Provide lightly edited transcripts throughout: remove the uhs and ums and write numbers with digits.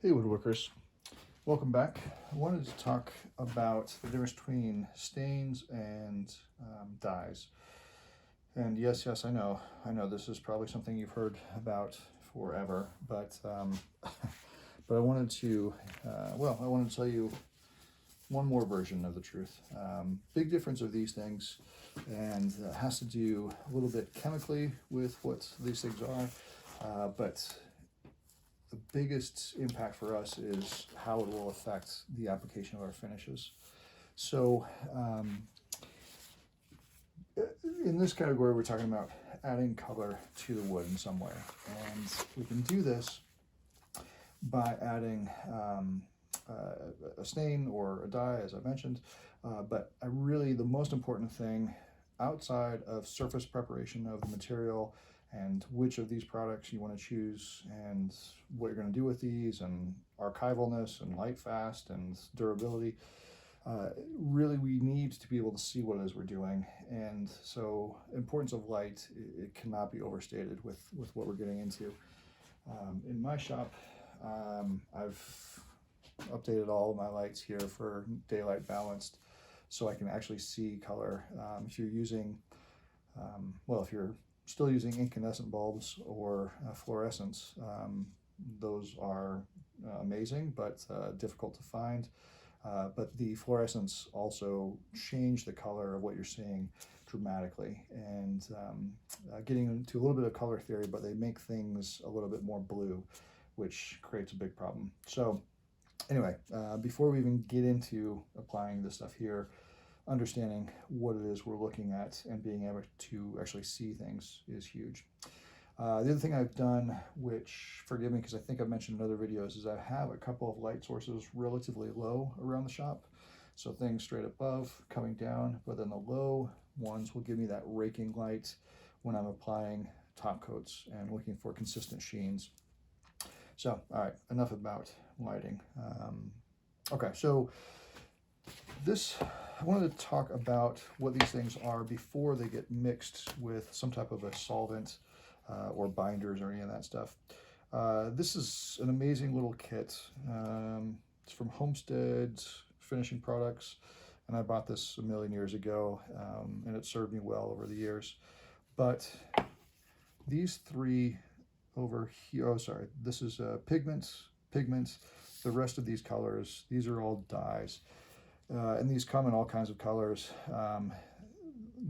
Hey woodworkers, welcome back. I wanted to talk about the difference between stains and dyes. And yes, I know this is probably something you've heard about forever, but but I wanted to, I wanted to tell you one more version of the truth. Big difference of these things, and has to do a little bit chemically with what these things are, but the biggest impact for us is how it will affect the application of our finishes. So in this category, we're talking about adding color to the wood in some way. And we can do this by adding a stain or a dye, as I mentioned. But the most important thing outside of surface preparation of the material and which of these products you want to choose and what you're going to do with these and archivalness and light fast and durability, really we need to be able to see what it is we're doing. And so importance of light, it cannot be overstated with what we're getting into. In my shop, I've updated all of my lights here for daylight balanced so I can actually see color. If you're using, if you're still using incandescent bulbs or fluorescents, those are amazing, but difficult to find. But the fluorescents also change the color of what you're seeing dramatically, and getting into a little bit of color theory, but they make things a little bit more blue, which creates a big problem. So anyway, before we even get into applying this stuff here, understanding what it is we're looking at and being able to actually see things is huge. The other thing I've done, which, forgive me because I think I've mentioned in other videos, is I have a couple of light sources relatively low around the shop. So things straight above, coming down, but then the low ones will give me that raking light when I'm applying top coats and looking for consistent sheens. So, all right, enough about lighting. Okay, so I wanted to talk about what these things are before they get mixed with some type of a solvent or binders or any of that stuff. This is an amazing little kit. It's from Homestead Finishing Products, and I bought this a million years ago, and it served me well over the years. But these three over here, oh sorry, this is pigments. The rest of these colors, these are all dyes. And these come in all kinds of colors.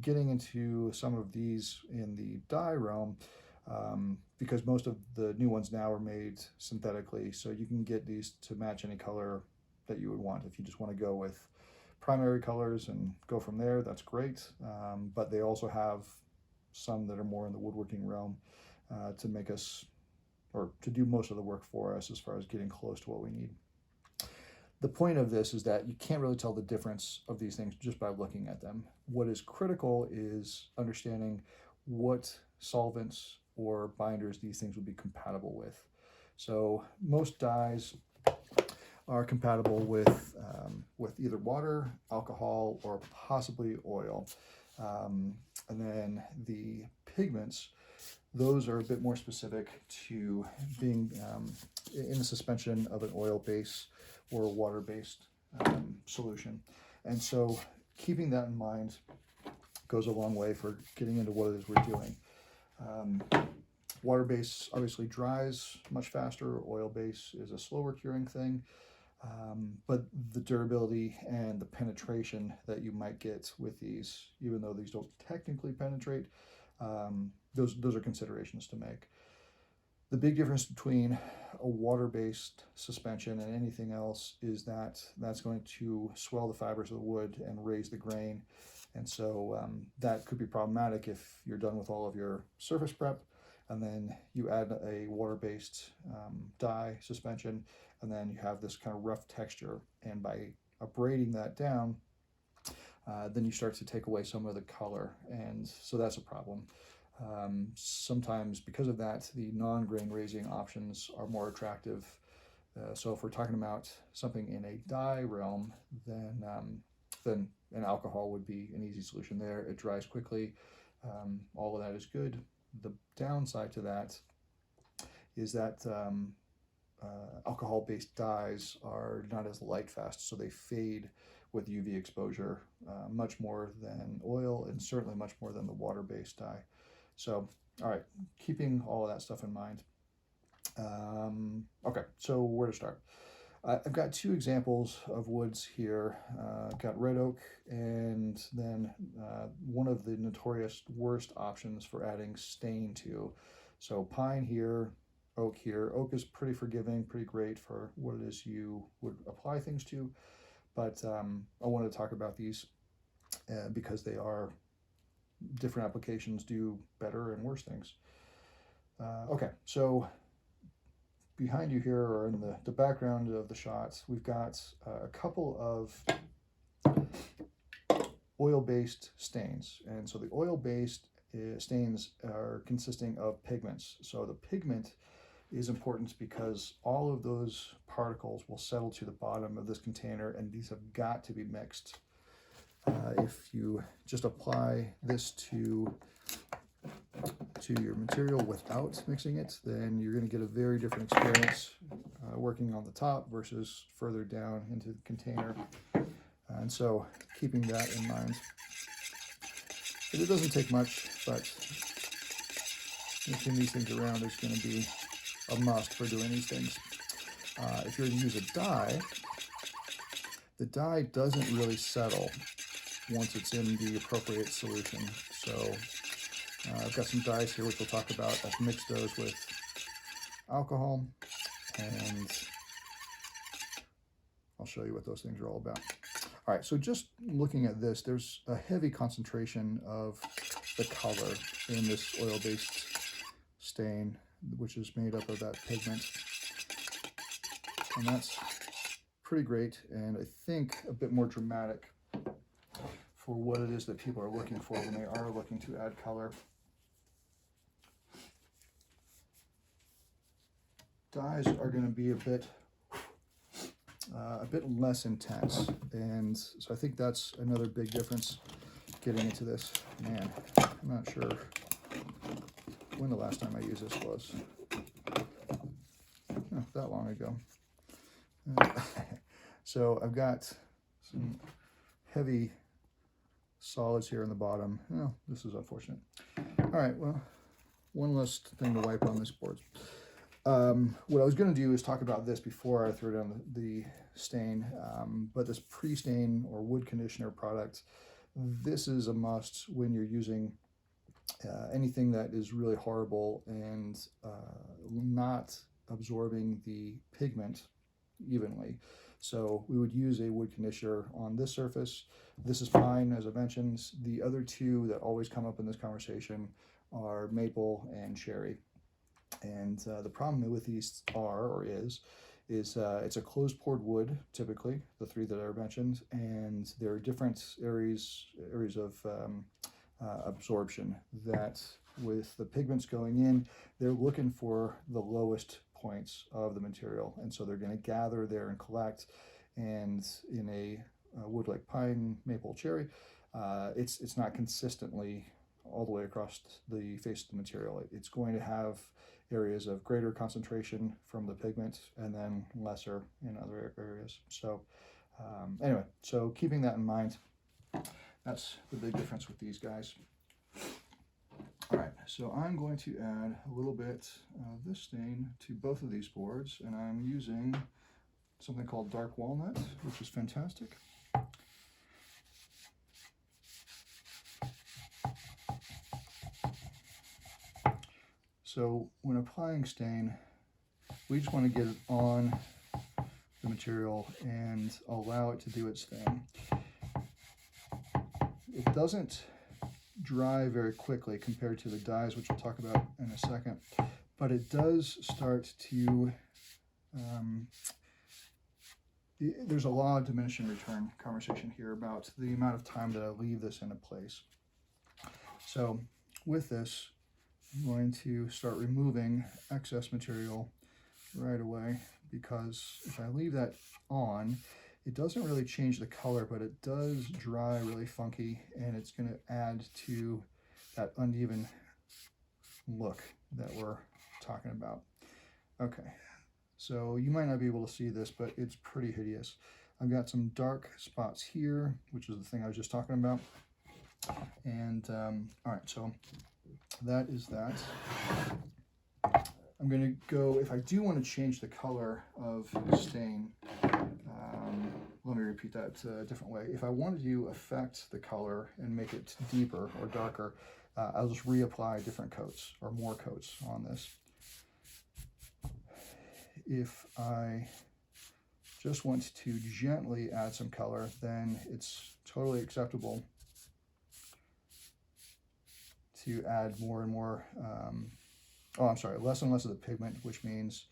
Getting into some of these in the dye realm, because most of the new ones now are made synthetically, so you can get these to match any color that you would want. If you just want to go with primary colors and go from there, that's great. But they also have some that are more in the woodworking realm to make us, or to do most of the work for us as far as getting close to what we need. The point of this is that you can't really tell the difference of these things just by looking at them. What is critical is understanding what solvents or binders these things would be compatible with. So most dyes are compatible with either water, alcohol, or possibly oil. And then the pigments, those are a bit more specific to being in the suspension of an oil base or a water-based solution. And so keeping that in mind goes a long way for getting into what it is we're doing. Water base obviously dries much faster. Oil base is a slower curing thing. But the durability and the penetration that you might get with these, even though these don't technically penetrate, those are considerations to make. The big difference between a water-based suspension and anything else is that that's going to swell the fibers of the wood and raise the grain. And so that could be problematic if you're done with all of your surface prep and then you add a water-based dye suspension, and then you have this kind of rough texture. And by abrading that down, then you start to take away some of the color, and so that's a problem. Sometimes because of that, the non-grain raising options are more attractive. So if we're talking about something in a dye realm, then an alcohol would be an easy solution there. It dries quickly. All of that is good. The downside to that is that alcohol-based dyes are not as light fast, so they fade with UV exposure much more than oil, and certainly much more than the water-based dye. So, all right, keeping all of that stuff in mind. Okay, so where to start? I've got two examples of woods here. I've got red oak, and then one of the notorious worst options for adding stain to. So pine here, oak here. Oak is pretty forgiving, pretty great for what it is you would apply things to, but I wanted to talk about these because they are different applications, do better and worse things. Okay, so behind you here, or in the background of the shots, we've got a couple of oil-based stains. And so the oil-based stains are consisting of pigments. So the pigment is important because all of those particles will settle to the bottom of this container, and these have got to be mixed. If you just apply this to your material without mixing it, then you're going to get a very different experience working on the top versus further down into the container. And so keeping that in mind. But it doesn't take much, but mixing these things around is going to be a must for doing these things. If you're going to use a dye, the dye doesn't really settle once it's in the appropriate solution. So I've got some dyes here which we'll talk about. I've mixed those with alcohol, and I'll show you what those things are all about. All right, so just looking at this, there's a heavy concentration of the color in this oil-based stain, which is made up of that pigment. And that's pretty great, and I think a bit more dramatic for what it is that people are looking for when they are looking to add color. Dyes are going to be a bit less intense, and so I think that's another big difference getting into this. Man, I'm not sure when the last time I used this was. Not that long ago. So I've got some heavy solids here in the bottom. Oh, this is unfortunate. All right, well, one less thing to wipe on this board. What I was going to do is talk about this before I threw down the stain, but this pre-stain or wood conditioner product, this is a must when you're using anything that is really horrible and not absorbing the pigment evenly. So we would use a wood conditioner on this surface. This is fine, as I mentioned. The other two that always come up in this conversation are maple and cherry. And the problem with these is it's a closed poured wood, typically, the three that I mentioned, and there are different areas of absorption that with the pigments going in, they're looking for the lowest points of the material, and so they're going to gather there and collect. And in a wood like pine, maple, cherry, it's not consistently all the way across the face of the material. It's going to have areas of greater concentration from the pigment and then lesser in other areas. So anyway, so keeping that in mind, that's the big difference with these guys. All right, so I'm going to add a little bit of this stain to both of these boards, and I'm using something called dark walnut, which is fantastic. So when applying stain, we just want to get it on the material and allow it to do its thing. It doesn't dry very quickly compared to the dyes, which we'll talk about in a second, but it does start to, there's a law of diminishing return conversation here about the amount of time that I leave this in a place. So with this, I'm going to start removing excess material right away, because if I leave that on, it doesn't really change the color, but it does dry really funky, and it's going to add to that uneven look that we're talking about. Okay, So you might not be able to see this, but it's pretty hideous. I've got some dark spots here, which is the thing I was just talking about. And all right, so that is that. I'm going to go, if I do want to change the color of the stain, let me repeat that a different way. If I wanted to affect the color and make it deeper or darker, I'll just reapply different coats or more coats on this. If I just want to gently add some color, then it's totally acceptable to add more and more, less and less of the pigment, which means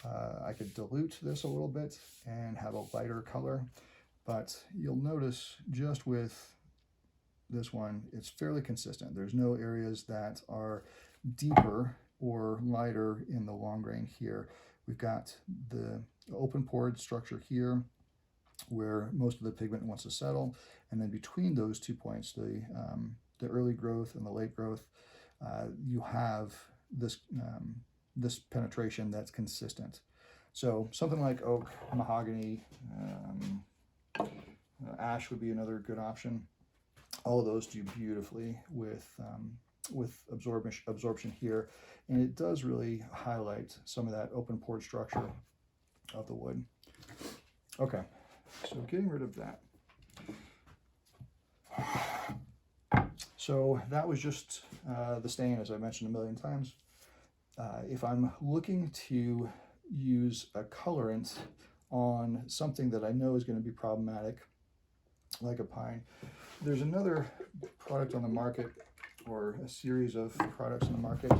I could dilute this a little bit and have a lighter color. But you'll notice just with this one, it's fairly consistent. There's no areas that are deeper or lighter in the long grain here. We've got the open pored structure here where most of the pigment wants to settle. And then between those 2 points, the early growth and the late growth, you have this, this penetration that's consistent. So something like oak, mahogany, ash would be another good option. All of those do beautifully with absorption here, and it does really highlight some of that open pored structure of the wood. Okay, so getting rid of that. So that was just the stain, as I mentioned a million times. If I'm looking to use a colorant on something that I know is going to be problematic, like a pine, there's another product on the market, or a series of products on the market,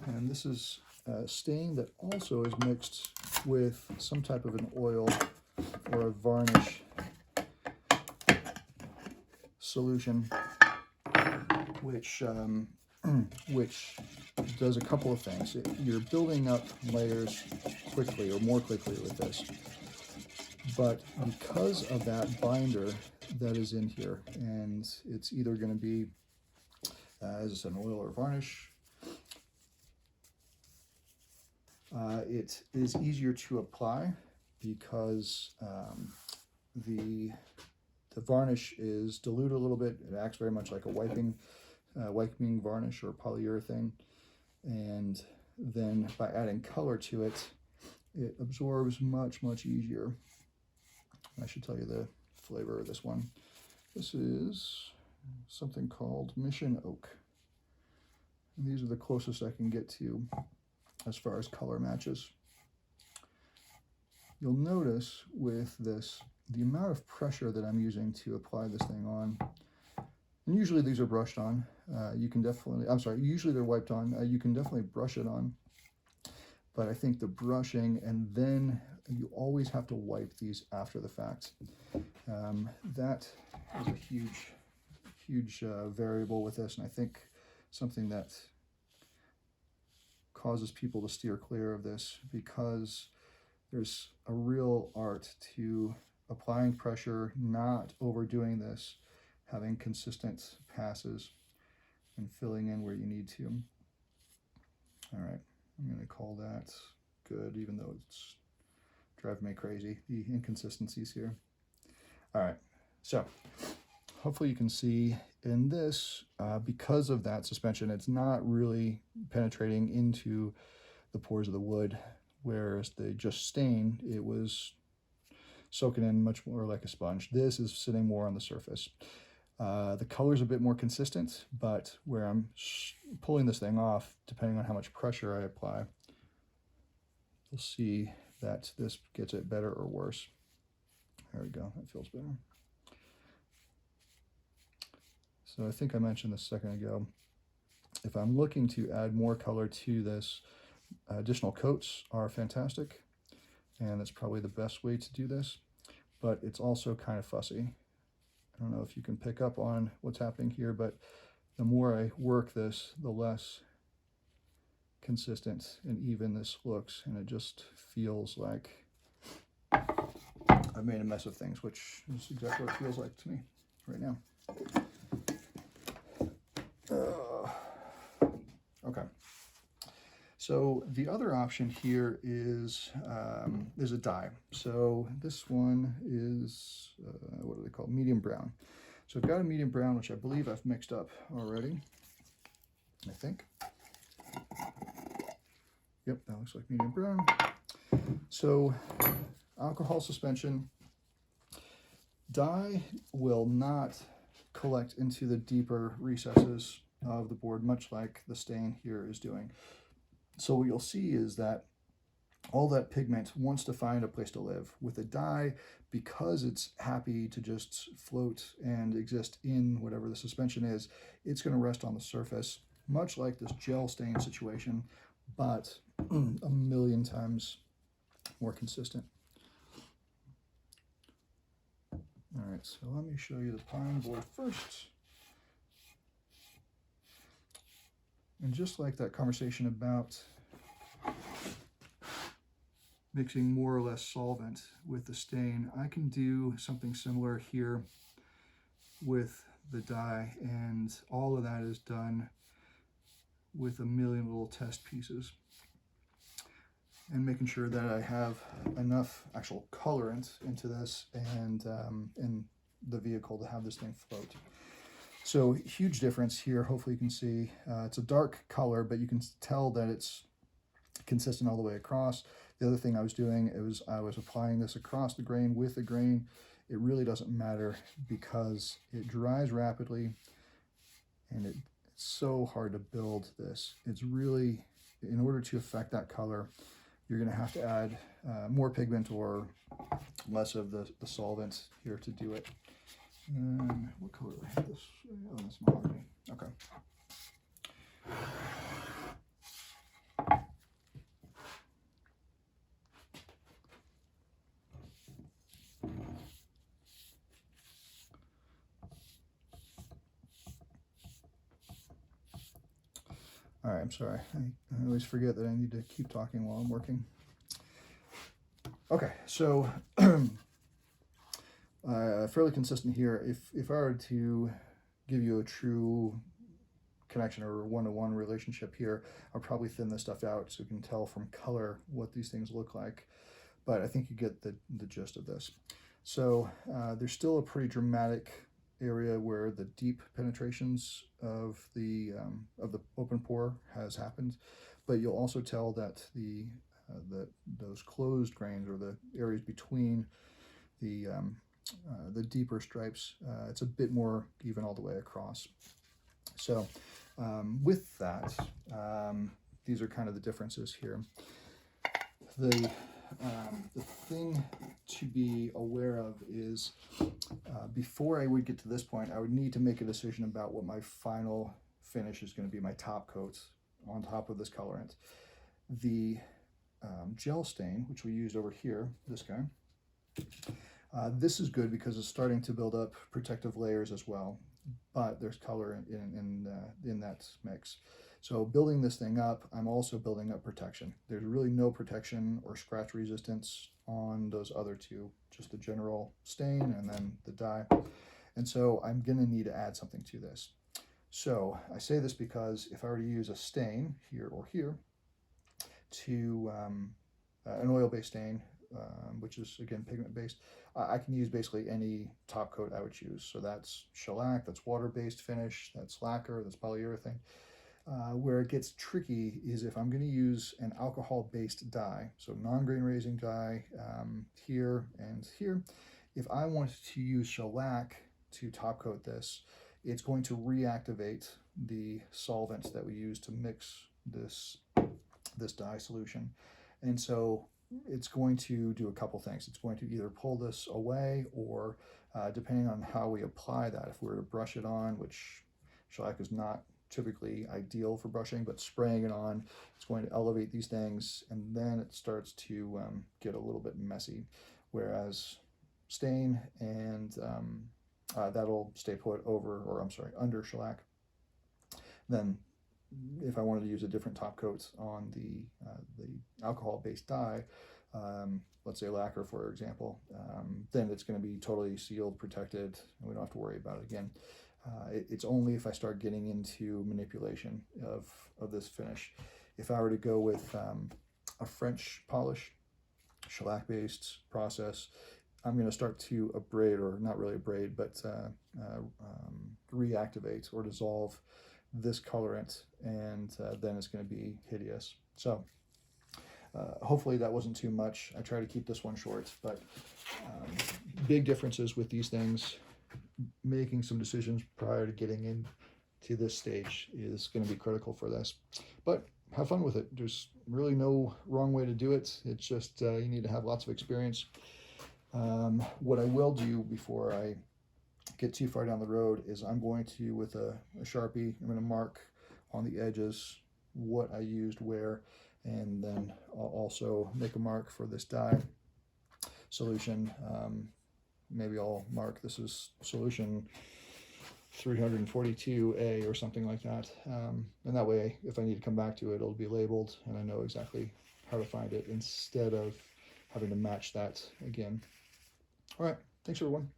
and this is a stain that also is mixed with some type of an oil or a varnish solution, which does a couple of things. You're building up layers quickly, or more quickly with this, but because of that binder that is in here, and it's either going to be as an oil or varnish, it is easier to apply because the varnish is diluted a little bit. It acts very much like a wiping varnish or polyurethane, and then by adding color to it, it absorbs much easier. I should tell you the flavor of this one. This is something called Mission Oak. And these are the closest I can get to as far as color matches. You'll notice with this, the amount of pressure that I'm using to apply this thing on, and usually these are brushed on. You can definitely, usually they're wiped on. You can definitely brush it on, but I think the brushing, and then you always have to wipe these after the fact. That is a huge variable with this, and I think something that causes people to steer clear of this, because there's a real art to applying pressure, not overdoing this, having consistent passes, and filling in where you need to. All right, I'm going to call that good, even though it's driving me crazy, the inconsistencies here. All right, so hopefully you can see in this, because of that suspension, it's not really penetrating into the pores of the wood, whereas the just stain, it was soaking in much more like a sponge. This is sitting more on the surface. The color's a bit more consistent, but where I'm pulling this thing off, depending on how much pressure I apply, you'll see that this gets it better or worse. There we go, that feels better. So I think I mentioned this a second ago. If I'm looking to add more color to this, additional coats are fantastic, and that's probably the best way to do this, but it's also kind of fussy. I don't know if you can pick up on what's happening here, but the more I work this, the less consistent and even this looks, and it just feels like I've made a mess of things, which is exactly what it feels like to me right now. Okay, So the other option here is a dye. So this one is, what do they call it? Medium brown. So I've got a medium brown, which I believe I've mixed up already, I think. Yep, that looks like medium brown. So alcohol suspension. Dye will not collect into the deeper recesses of the board, much like the stain here is doing. So what you'll see is that all that pigment wants to find a place to live. With a dye, because it's happy to just float and exist in whatever the suspension is, it's going to rest on the surface, much like this gel stain situation, but a million times more consistent. All right, so let me show you the pine board first. And just like that conversation about mixing more or less solvent with the stain, I can do something similar here with the dye, and all of that is done with a million little test pieces and making sure that I have enough actual colorant into this and in the vehicle to have this thing float. So huge difference here. Hopefully you can see it's a dark color, but you can tell that it's consistent all the way across. The other thing I was doing is I was applying this across the grain with the grain. It really doesn't matter because it dries rapidly, and it's so hard to build this. It's really, in order to affect that color, you're going to have to add more pigment or less of the solvent here to do it. What color do I have this? Oh, that's mahogany. Okay. All right, I'm sorry. I always forget that I need to keep talking while I'm working. Okay, so fairly consistent here. If I were to give you a true connection or one-to-one relationship here, I'll probably thin this stuff out so you can tell from color what these things look like. But I think you get the gist of this. So there's still a pretty dramatic area where the deep penetrations of the open pore has happened, but you'll also tell that those closed grains or the areas between the deeper stripes, it's a bit more even all the way across. So with that, these are kind of the differences here. The thing to be aware of is before I would get to this point, I would need to make a decision about what my final finish is going to be, my top coat on top of this colorant. The gel stain, which we used over here, this guy, this is good because it's starting to build up protective layers as well, but there's color in that mix. So building this thing up, I'm also building up protection. There's really no protection or scratch resistance on those other two, just the general stain and then the dye. And so I'm gonna need to add something to this. So I say this because if I were to use a stain here or here to an oil-based stain, which is again pigment-based, I can use basically any top coat I would choose. So that's shellac, that's water-based finish, that's lacquer, that's polyurethane. Where it gets tricky is if I'm going to use an alcohol-based dye, so non-grain raising dye here and here. If I want to use shellac to top coat this, it's going to reactivate the solvents that we use to mix this dye solution. And so it's going to do a couple things. It's going to either pull this away or depending on how we apply that, if we were to brush it on, which shellac is not typically ideal for brushing, but spraying it on, it's going to elevate these things, and then it starts to get a little bit messy. Whereas stain and that'll stay put over, or I'm sorry, under shellac. Then if I wanted to use a different top coat on the alcohol-based dye, let's say lacquer, for example, then it's going to be totally sealed, protected, and we don't have to worry about it again. It's only if I start getting into manipulation of this finish. if I were to go with a French polish, shellac-based process, I'm going to start to abrade, or not really abrade, but reactivate or dissolve this colorant, and then it's going to be hideous. So hopefully that wasn't too much. I try to keep this one short, but big differences with these things. Making some decisions prior to getting into this stage is going to be critical for this. But have fun with it. There's really no wrong way to do it. It's just you need to have lots of experience. What I will do before I get too far down the road is I'm going to, with a Sharpie, I'm going to mark on the edges what I used where, and then I'll also make a mark for this dye solution. Maybe I'll mark this is solution 342A or something like that. And that way, if I need to come back to it, it'll be labeled and I know exactly how to find it instead of having to match that again. All right, thanks everyone.